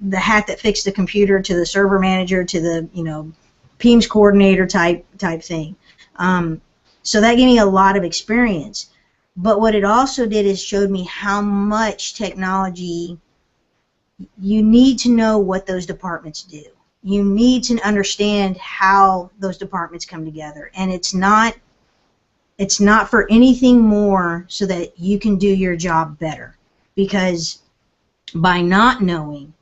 the hat that fixed the computer to the server manager to the, PEMS coordinator type thing. So that gave me a lot of experience. But what it also did is showed me how much technology, you need to know what those departments do. You need to understand how those departments come together. And it's not for anything more so that you can do your job better. Because by not knowing,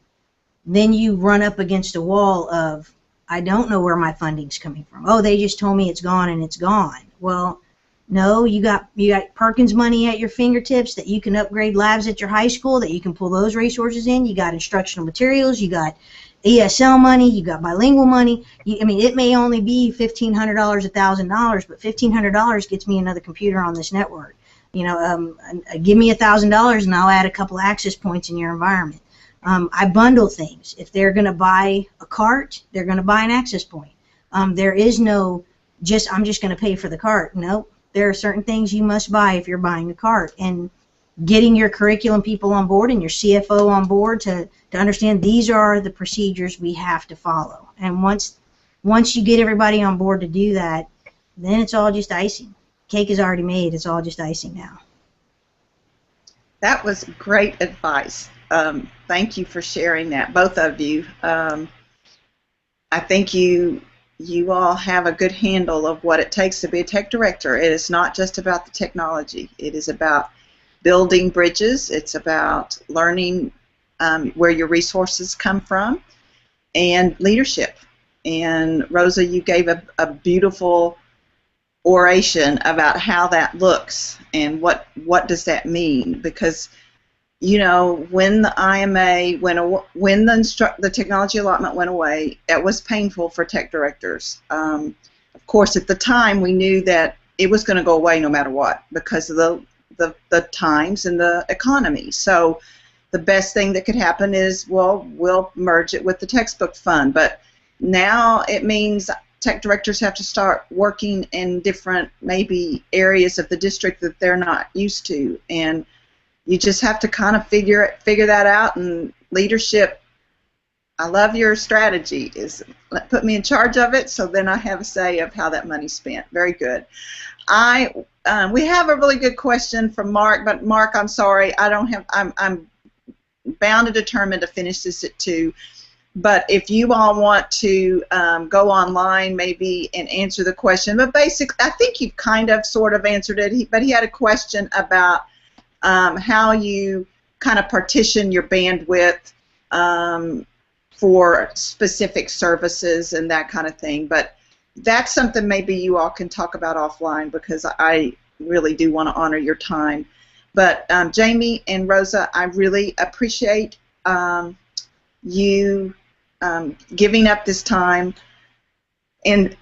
then you run up against a wall of, I don't know where my funding's coming from. Oh, they just told me it's gone and it's gone. Well, no, you got Perkins money at your fingertips that you can upgrade labs at your high school, that you can pull those resources in. You got instructional materials. You got ESL money. You got bilingual money. It may only be $1,500, $1,000, but $1,500 gets me another computer on this network. Give me $1,000 and I'll add a couple access points in your environment. I bundle things. If they're going to buy a cart, they're going to buy an access point. There is no I'm just going to pay for the cart. No. There are certain things you must buy if you're buying a cart, and getting your curriculum people on board and your CFO on board to understand these are the procedures we have to follow. And once you get everybody on board to do that, then it's all just icing. Cake is already made. It's all just icing now. That was great advice. Thank you for sharing that, both of you. I think you all have a good handle of what it takes to be a tech director. It is not just about the technology. It is about building bridges. It's about learning where your resources come from, and leadership. And Rosa, you gave a beautiful oration about how that looks and what does that mean, because when the IMA when the technology allotment went away, it was painful for tech directors. Of course, at the time, we knew that it was going to go away no matter what because of the times and the economy. So the best thing that could happen is, well, we'll merge it with the textbook fund. But now it means tech directors have to start working in different maybe areas of the district that they're not used to, and you just have to kind of figure that out. And leadership, I love your strategy, is put me in charge of it, so then I have a say of how that money's spent. Very good. We have a really good question from Mark, but Mark, I'm sorry, I'm bound and determined to finish this at 2. But if you all want to go online maybe and answer the question, but basically, I think you've kind of sort of answered it. But he had a question about how you kind of partition your bandwidth for specific services and that kind of thing. But that's something maybe you all can talk about offline, because I really do want to honor your time. But Jamie and Rosa, I really appreciate you giving up this time. And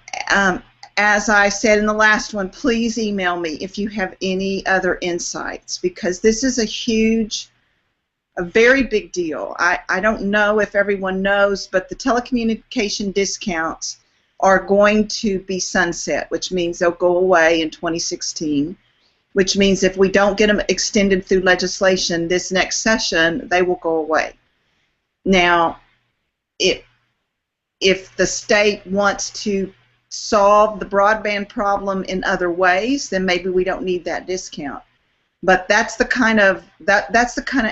as I said in the last one, please email me if you have any other insights, because this is a very big deal. I don't know if everyone knows, but the telecommunication discounts are going to be sunset, which means they'll go away in 2016, which means if we don't get them extended through legislation this next session, they will go away. Now, if the state wants to solve the broadband problem in other ways, then maybe we don't need that discount. But that's the kind of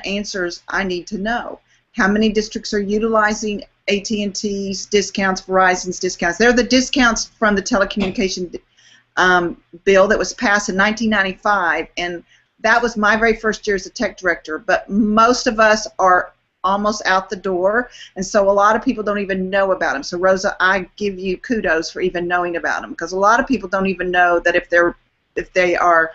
answers I need to know. How many districts are utilizing AT&T's discounts, Verizon's discounts? They're the discounts from the telecommunication bill that was passed in 1995, and that was my very first year as a tech director. But most of us are almost out the door, and so a lot of people don't even know about them. So Rosa, I give you kudos for even knowing about them, because a lot of people don't even know that if they are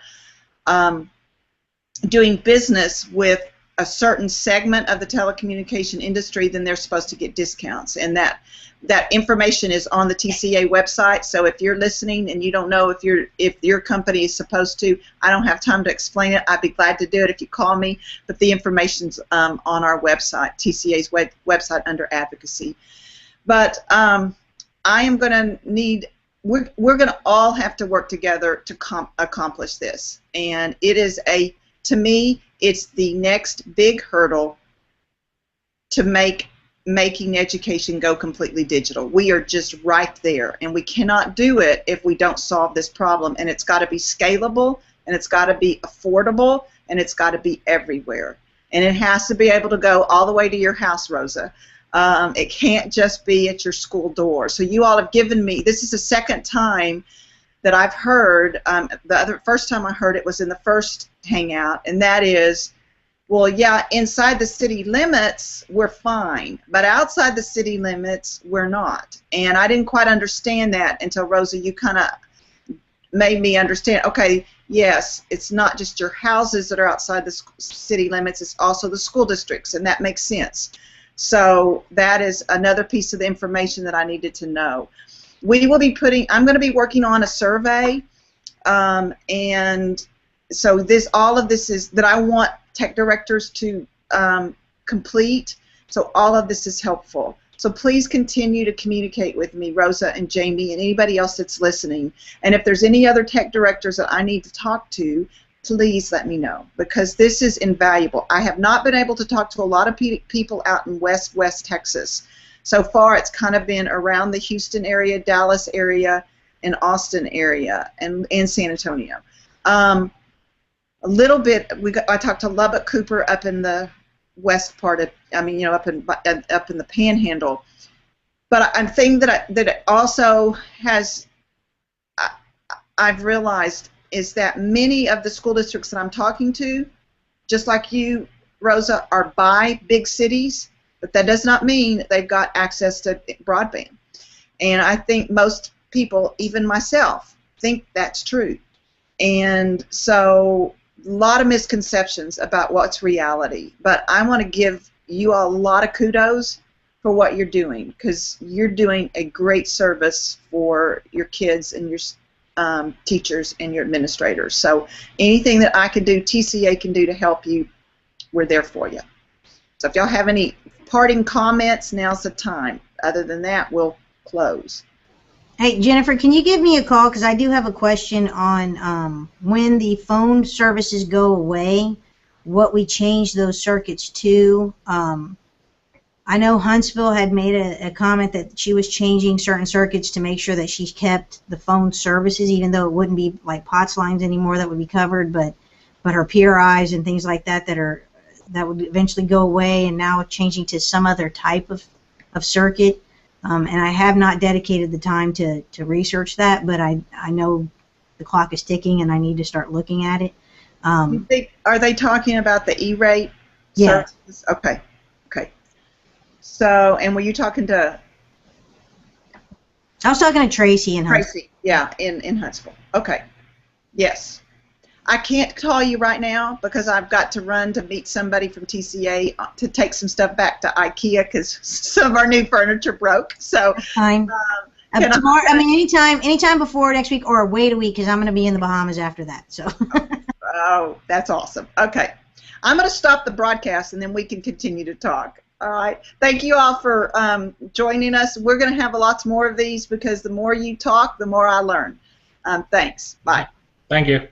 doing business with a certain segment of the telecommunication industry, then they're supposed to get discounts, and that information is on the TCA website. So if you're listening and you don't know if your company is supposed to, I don't have time to explain it. I'd be glad to do it if you call me. But the information's on our website, TCA's website under advocacy. But I am going to need. We're going to all have to work together to accomplish this, and it is to me, it's the next big hurdle to making education go completely digital. We are just right there, and we cannot do it if we don't solve this problem. And it's got to be scalable, and it's got to be affordable, and it's got to be everywhere. And it has to be able to go all the way to your house, Rosa. It can't just be at your school door. So you all have given me, this is the second time that I've heard, first time I heard it was in the first Hangout, and that is, well, yeah, inside the city limits, we're fine, but outside the city limits, we're not. And I didn't quite understand that until, Rosa, you kind of made me understand, okay, yes, it's not just your houses that are outside the city limits, it's also the school districts, and that makes sense. So that is another piece of the information that I needed to know. We will be I'm going to be working on a survey, and so all of this is that I want tech directors to complete, so all of this is helpful. So please continue to communicate with me, Rosa and Jamie, and anybody else that's listening. And if there's any other tech directors that I need to talk to, please let me know, because this is invaluable. I have not been able to talk to a lot of people out in West Texas. So far, it's kind of been around the Houston area, Dallas area, and Austin area, and San Antonio. A little bit, I talked to Lubbock Cooper up in the west part of, up in the Panhandle. But a thing that it also has, I've realized, is that many of the school districts that I'm talking to, just like you, Rosa, are by big cities. But that does not mean they've got access to broadband. And I think most people, even myself, think that's true. And so a lot of misconceptions about what's reality. But I want to give you all a lot of kudos for what you're doing, because you're doing a great service for your kids and your teachers and your administrators. So anything that I can do, TCA can do to help you, we're there for you. So if y'all have any parting comments, now's the time. Other than that, we'll close. Hey, Jennifer, can you give me a call? Because I do have a question on when the phone services go away, what we change those circuits to. I know Huntsville had made a comment that she was changing certain circuits to make sure that she kept the phone services, even though it wouldn't be like POTS lines anymore that would be covered, but her PRIs and things like that that would eventually go away, and now changing to some other type of circuit. And I have not dedicated the time to research that, but I know the clock is ticking and I need to start looking at it. Are they talking about the E-rate yeah. services? Okay. So, and were you talking to? I was talking to Tracy in Huntsville. Tracy, yeah, in Huntsville. Okay. Yes. I can't call you right now because I've got to run to meet somebody from TCA to take some stuff back to IKEA because some of our new furniture broke. So fine. Tomorrow, I mean, anytime before next week, or wait a week because I'm going to be in the Bahamas after that. So. Oh, that's awesome. Okay, I'm going to stop the broadcast and then we can continue to talk. All right. Thank you all for joining us. We're going to have lots more of these because the more you talk, the more I learn. Thanks. Bye. Thank you.